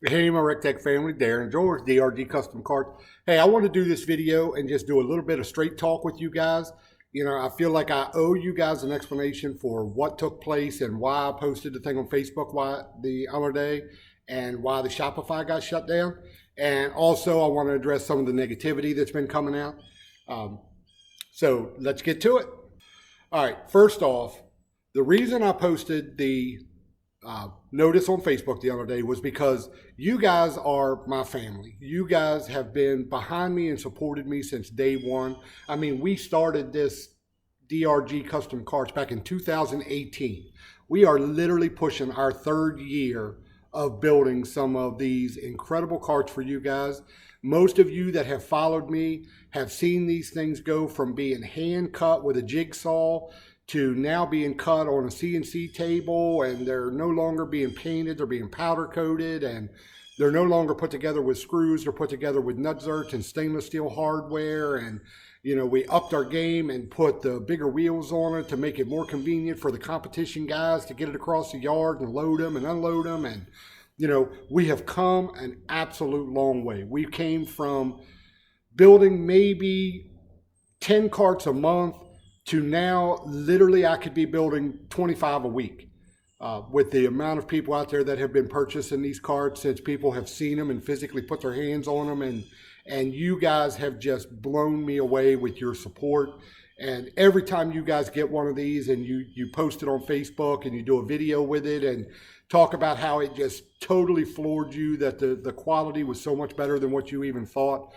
Hey, my Rec Tec family, Darren George, DRG Custom Carts. Hey, I want to do this video and just do a little bit of straight talk with you guys. I feel like I owe you guys an explanation for what took place and why I posted the thing on Facebook the other day and why the Shopify got shut down. And also, I want to address some of the negativity that's been coming out. So let's get to it. All right, first off, the reason I posted the notice on Facebook the other day was because you guys are my family. You guys have been behind me and supported me since day one. I mean, we started this DRG Custom Carts back in 2018. We are literally pushing our third year of building some of these incredible carts for you guys. Most of you that have followed me have seen these things go from being hand cut with a jigsaw to now being cut on a CNC table, and they're no longer being painted, they're being powder coated, and they're no longer put together with screws, they're put together with nutsert and stainless steel hardware. And we upped our game and put the bigger wheels on it to make it more convenient for the competition guys to get it across the yard and load them and unload them. And we have come an absolute long way. We came from building maybe 10 carts a month to now literally I could be building 25 a week with the amount of people out there that have been purchasing these carts since people have seen them and physically put their hands on them. And you guys have just blown me away with your support. And every time you guys get one of these and you post it on Facebook and you do a video with it and talk about how it just totally floored you, that the quality was so much better than what you even thought.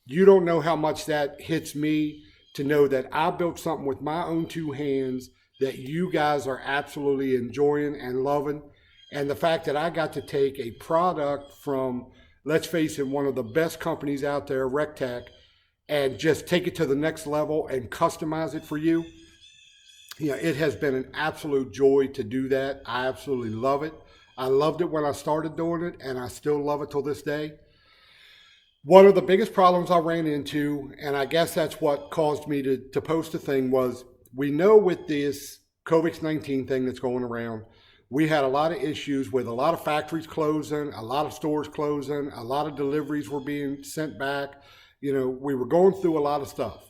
You don't know how much that hits me to know that I built something with my own two hands that you guys are absolutely enjoying and loving. And the fact that I got to take a product from, let's face it, one of the best companies out there, Rec Tec, and just take it to the next level and customize it for you. It has been an absolute joy to do that. I absolutely love it. I loved it when I started doing it, and I still love it till this day. One of the biggest problems I ran into, and I guess that's what caused me to post a thing, was we know with this COVID-19 thing that's going around, we had a lot of issues with a lot of factories closing, a lot of stores closing, a lot of deliveries were being sent back. We were going through a lot of stuff.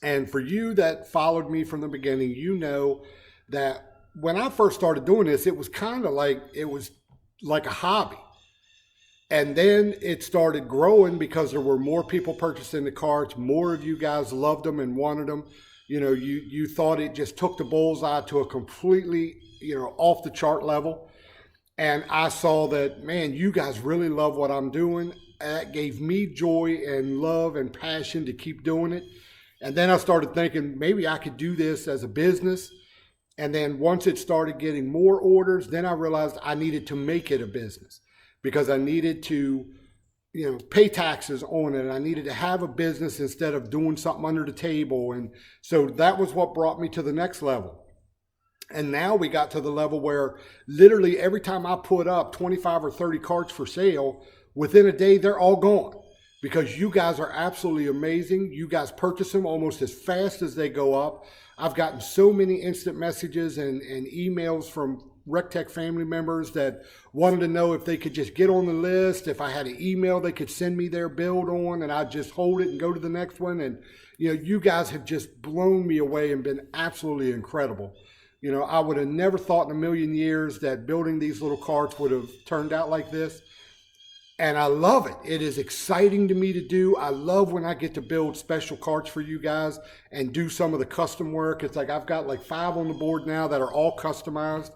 And for you that followed me from the beginning, you know that when I first started doing this, it was kind of like, it was like a hobby. And then it started growing because there were more people purchasing the carts. More of you guys loved them and wanted them. You thought it just took the bullseye to a completely, off the chart level. And I saw that, man, you guys really love what I'm doing. That gave me joy and love and passion to keep doing it. And then I started thinking maybe I could do this as a business. And then once it started getting more orders, then I realized I needed to make it a business, because I needed to, pay taxes on it. I needed to have a business instead of doing something under the table. And so that was what brought me to the next level. And now we got to the level where literally every time I put up 25 or 30 carts for sale, within a day, they're all gone, because you guys are absolutely amazing. You guys purchase them almost as fast as they go up. I've gotten so many instant messages and emails from Rec Tec family members that wanted to know if they could just get on the list. If I had an email they could send me their build on, and I'd just hold it and go to the next one. And, you guys have just blown me away and been absolutely incredible. I would have never thought in a million years that building these little carts would have turned out like this. And I love it. It is exciting to me to do. I love when I get to build special carts for you guys and do some of the custom work. It's like I've got like 5 on the board now that are all customized.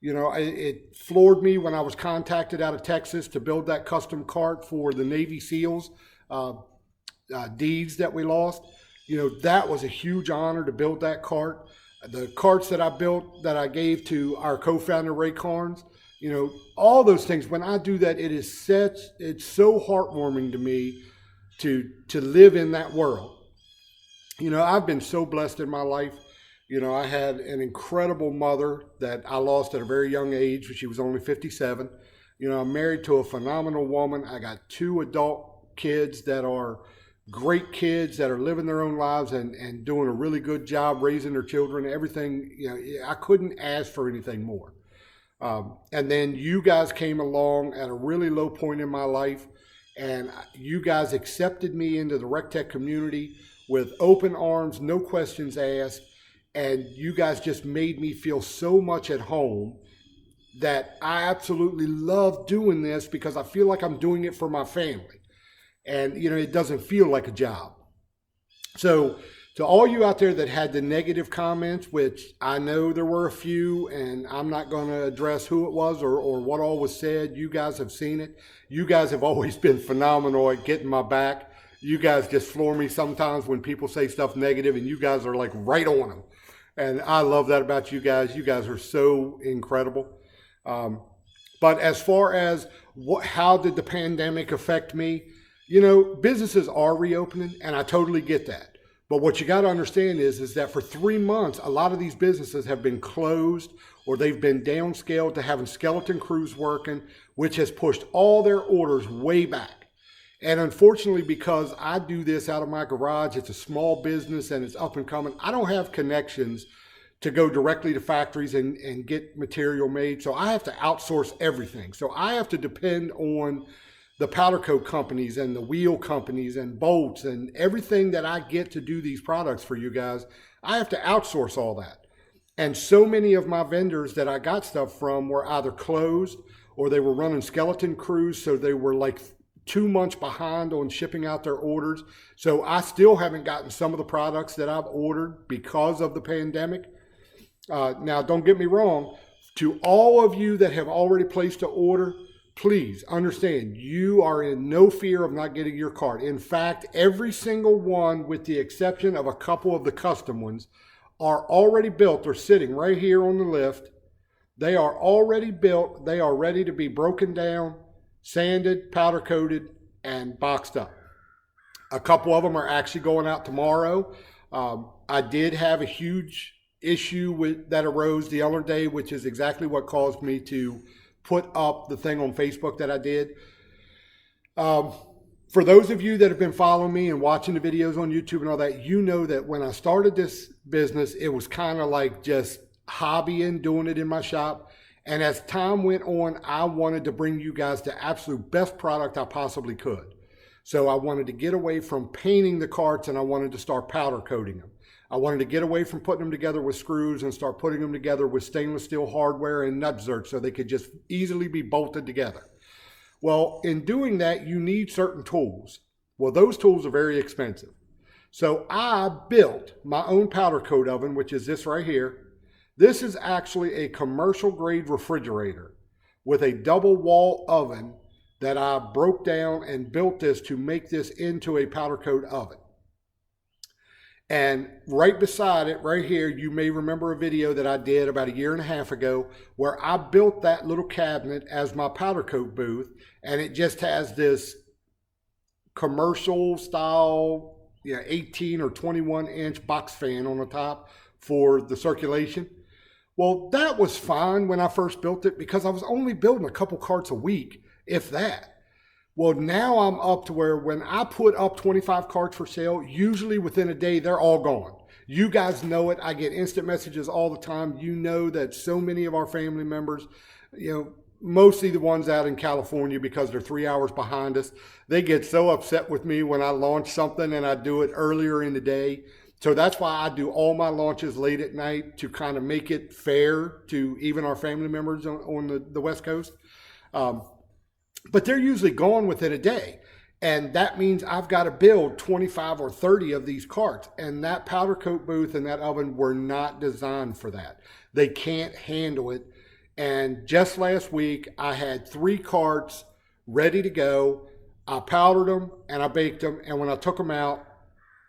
It floored me when I was contacted out of Texas to build that custom cart for the Navy SEALs deeds that we lost. That was a huge honor to build that cart. The carts that I built that I gave to our co-founder, Ray Carnes, all those things. When I do that, it's so heartwarming to me to live in that world. I've been so blessed in my life. I had an incredible mother that I lost at a very young age. She was only 57. I'm married to a phenomenal woman. I got 2 adult kids that are great kids that are living their own lives and doing a really good job raising their children. Everything, I couldn't ask for anything more. And then you guys came along at a really low point in my life, and you guys accepted me into the Rec Tec community with open arms, no questions asked, and you guys just made me feel so much at home that I absolutely love doing this because I feel like I'm doing it for my family. And, it doesn't feel like a job. So to all you out there that had the negative comments, which I know there were a few, and I'm not going to address who it was or what all was said. You guys have seen it. You guys have always been phenomenal at getting my back. You guys just floor me sometimes when people say stuff negative, and you guys are like right on them. And I love that about you guys. You guys are so incredible. But as far as how did the pandemic affect me? Businesses are reopening, and I totally get that. But what you got to understand is that for 3 months, a lot of these businesses have been closed, or they've been downscaled to having skeleton crews working, which has pushed all their orders way back. And unfortunately, because I do this out of my garage, it's a small business and it's up and coming, I don't have connections to go directly to factories and get material made. So I have to outsource everything. So I have to depend on the powder coat companies and the wheel companies and bolts and everything that I get to do these products for you guys. I have to outsource all that. And so many of my vendors that I got stuff from were either closed or they were running skeleton crews. So they were like 2 months behind on shipping out their orders. So I still haven't gotten some of the products that I've ordered because of the pandemic. Now, don't get me wrong. To all of you that have already placed an order, please understand you are in no fear of not getting your cart. In fact, every single one, with the exception of a couple of the custom ones, are already built. They're sitting right here on the lift. They are already built. They are ready to be broken down, sanded, powder coated, and boxed up. A couple of them are actually going out tomorrow. I did have a huge issue that arose the other day, which is exactly what caused me to put up the thing on Facebook that I did. For those of you that have been following me and watching the videos on YouTube and all that, you know that when I started this business, it was kind of like just hobbying, doing it in my shop. And as time went on, I wanted to bring you guys the absolute best product I possibly could. So I wanted to get away from painting the carts, and I wanted to start powder coating them. I wanted to get away from putting them together with screws and start putting them together with stainless steel hardware and nut zerks so they could just easily be bolted together. Well, in doing that, you need certain tools. Well, those tools are very expensive. So I built my own powder coat oven, which is this right here. This is actually a commercial grade refrigerator with a double wall oven that I broke down and built this to make this into a powder coat oven. And right beside it, right here, you may remember a video that I did about 1.5 years ago where I built that little cabinet as my powder coat booth, and it just has this commercial style 18 or 21 inch box fan on the top for the circulation. Well, that was fine when I first built it because I was only building a couple carts a week, if that. Well, now I'm up to where when I put up 25 carts for sale, usually within a day, they're all gone. You guys know it. I get instant messages all the time. You know that so many of our family members, mostly the ones out in California because they're 3 hours behind us, they get so upset with me when I launch something and I do it earlier in the day. So that's why I do all my launches late at night to kind of make it fair to even our family members on the West Coast. But they're usually gone within a day. And that means I've got to build 25 or 30 of these carts. And that powder coat booth and that oven were not designed for that. They can't handle it. And just last week, I had 3 carts ready to go. I powdered them and I baked them. And when I took them out,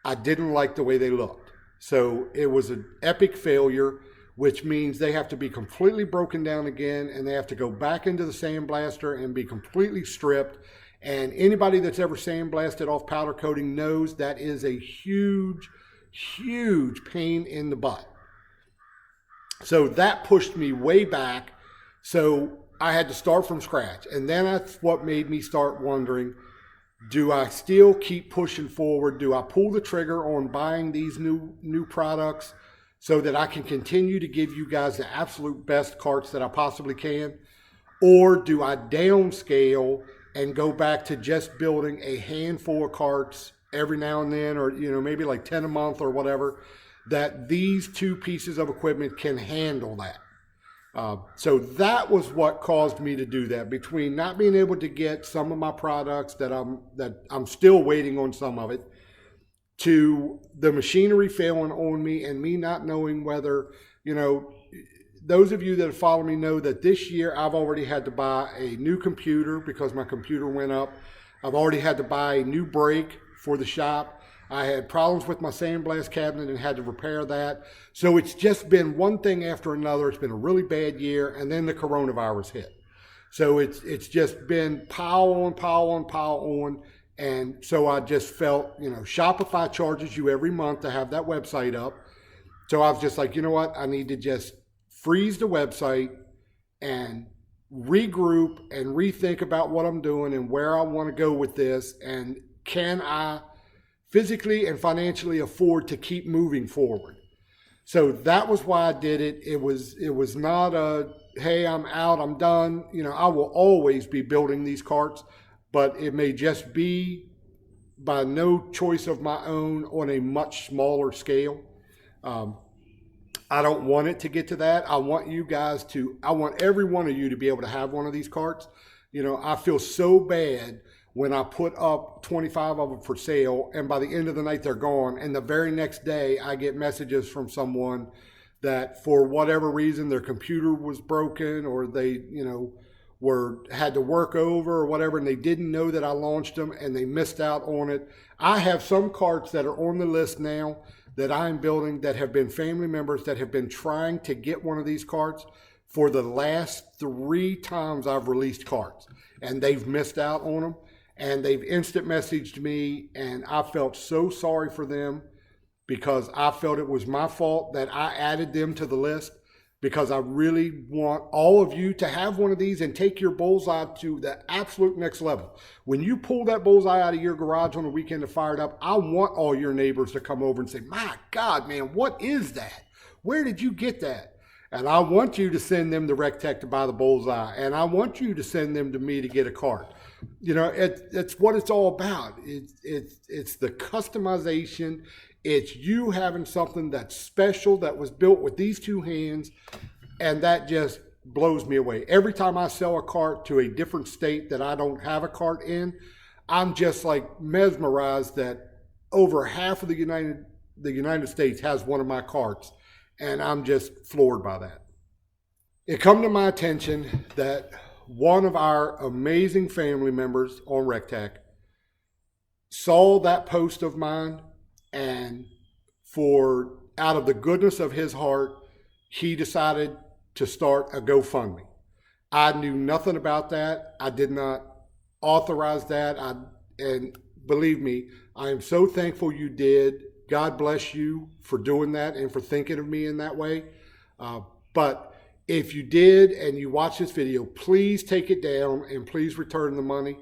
I didn't like the way they looked. So it was an epic failure, which means they have to be completely broken down again, and they have to go back into the sandblaster and be completely stripped. And anybody that's ever sandblasted off powder coating knows that is a huge, huge pain in the butt. So that pushed me way back. So I had to start from scratch. And then that's what made me start wondering, do I still keep pushing forward? Do I pull the trigger on buying these new products so that I can continue to give you guys the absolute best carts that I possibly can? Or do I downscale and go back to just building a handful of carts every now and then, or maybe like 10 a month or whatever, that these two pieces of equipment can handle that? So that was what caused me to do that, between not being able to get some of my products that I'm still waiting on some of it, to the machinery failing on me and me not knowing whether, those of you that follow me know that this year I've already had to buy a new computer because my computer went up. I've already had to buy a new brake for the shop. I had problems with my sandblast cabinet and had to repair that. So it's just been one thing after another. It's been a really bad year, and then the coronavirus hit. So it's just been pile on, pile on, pile on. And so I just felt, Shopify charges you every month to have that website up. So I was just like, you know what? I need to just freeze the website and regroup and rethink about what I'm doing and where I want to go with this. And can I physically and financially afford to keep moving forward? So that was why I did it. It was not a, hey, I'm out, I'm done. I will always be building these carts, but it may just be by no choice of my own on a much smaller scale. I don't want it to get to that. I want every one of you to be able to have one of these carts. I feel so bad when I put up 25 of them for sale, and by the end of the night they're gone, and the very next day I get messages from someone that for whatever reason their computer was broken, or they had to work over or whatever, and they didn't know that I launched them and they missed out on it. I have some carts that are on the list now that I'm building that have been family members that have been trying to get one of these carts for the last 3 times I've released carts, and they've missed out on them. And they've instant messaged me, and I felt so sorry for them because I felt it was my fault that I added them to the list, because I really want all of you to have one of these and take your bullseye to the absolute next level. When you pull that bullseye out of your garage on the weekend to fire it up, I want all your neighbors to come over and say, my God, man, what is that? Where did you get that? And I want you to send them to Rec Tec to buy the bullseye, and I want you to send them to me to get a cart. It's what it's all about. It's the customization. It's you having something that's special, that was built with these 2 hands, and that just blows me away. Every time I sell a cart to a different state that I don't have a cart in, I'm just like mesmerized that over half of the United States has one of my carts, and I'm just floored by that. It come to my attention that one of our amazing family members on Rec Tec saw that post of mine, and out of the goodness of his heart, he decided to start a GoFundMe. I knew nothing about that. I did not authorize that. And believe me, I am so thankful you did. God bless you for doing that and for thinking of me in that way. But if you did and you watch this video, please take it down and please return the money.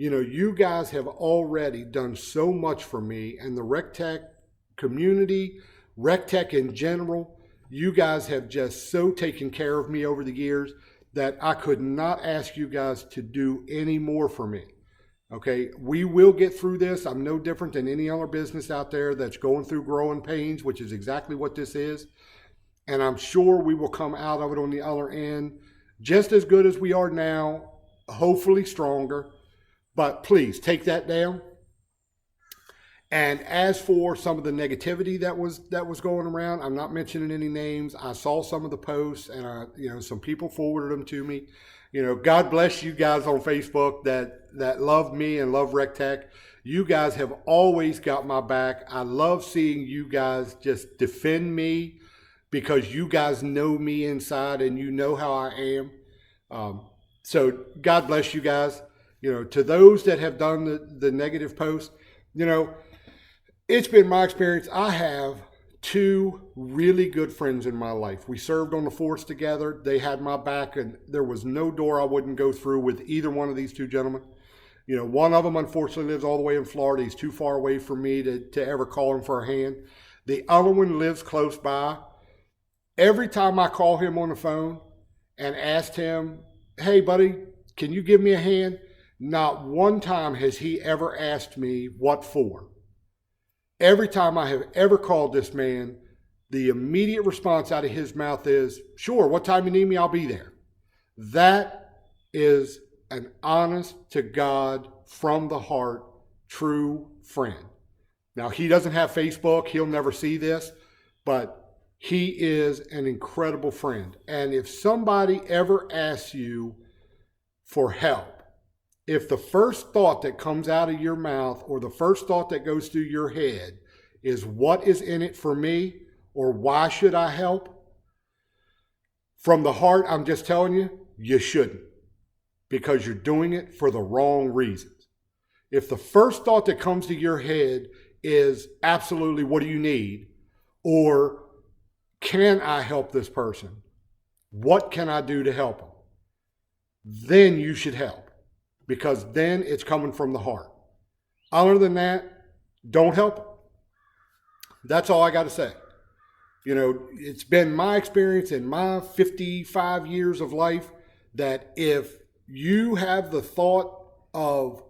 You guys have already done so much for me and the Rec Tec community, Rec Tec in general. You guys have just so taken care of me over the years that I could not ask you guys to do any more for me. Okay, we will get through this. I'm no different than any other business out there that's going through growing pains, which is exactly what this is. And I'm sure we will come out of it on the other end just as good as we are now, hopefully stronger. But please take that down. And as for some of the negativity that was going around, I'm not mentioning any names. I saw some of the posts, and some people forwarded them to me. God bless you guys on Facebook that love me and love Rec Tec. You guys have always got my back. I love seeing you guys just defend me because you guys know me inside and you know how I am. So God bless you guys. To those that have done the negative posts, it's been my experience. I have 2 really good friends in my life. We served on the force together. They had my back, and there was no door I wouldn't go through with either one of these 2 gentlemen. One of them unfortunately lives all the way in Florida. He's too far away for me to ever call him for a hand. The other one lives close by. Every time I call him on the phone and asked him, hey, buddy, can you give me a hand? Not one time has he ever asked me what for. Every time I have ever called this man, the immediate response out of his mouth is, sure, what time you need me, I'll be there. That is an honest to God, from the heart, true friend. Now, he doesn't have Facebook. He'll never see this, but he is an incredible friend. And if somebody ever asks you for help, if the first thought that comes out of your mouth or the first thought that goes through your head is what is in it for me or why should I help? From the heart, I'm just telling you, you shouldn't, because you're doing it for the wrong reasons. If the first thought that comes to your head is absolutely what do you need, or can I help this person? What can I do to help them? Then you should help, because then it's coming from the heart. Other than that, don't help them. That's all I got to say. You know, it's been my experience in my 55 years of life that if you have the thought of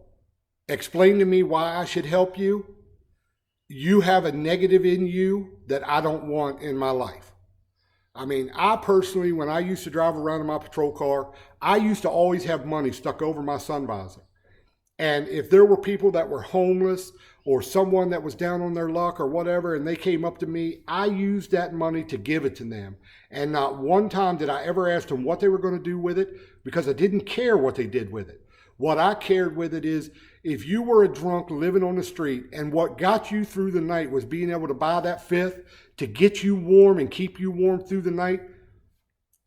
explain to me why I should help you, you have a negative in you that I don't want in my life. I mean, I personally, when I used to drive around in my patrol car, I used to always have money stuck over my sun visor. And if there were people that were homeless or someone that was down on their luck or whatever, and they came up to me, I used that money to give it to them. And not one time did I ever ask them what they were going to do with it, because I didn't care what they did with it. What I cared with it is, if you were a drunk living on the street and what got you through the night was being able to buy that fifth to get you warm and keep you warm through the night,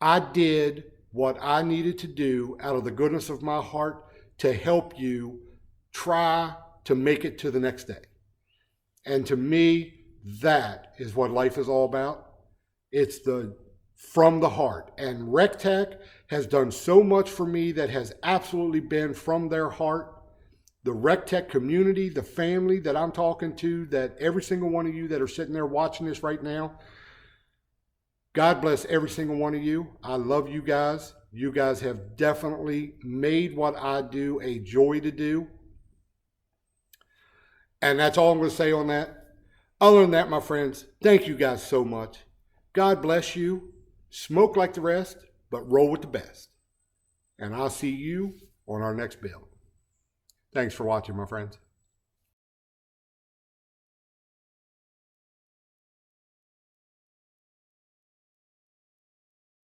I did what I needed to do out of the goodness of my heart to help you try to make it to the next day. And to me, that is what life is all about. It's from the heart. And Rec Tec has done so much for me that has absolutely been from their heart. The Rec Tec community, the family that I'm talking to, that every single one of you that are sitting there watching this right now, God bless every single one of you. I love you guys. You guys have definitely made what I do a joy to do. And that's all I'm going to say on that. Other than that, my friends, thank you guys so much. God bless you. Smoke like the rest, but roll with the best. And I'll see you on our next build. Thanks for watching, my friends.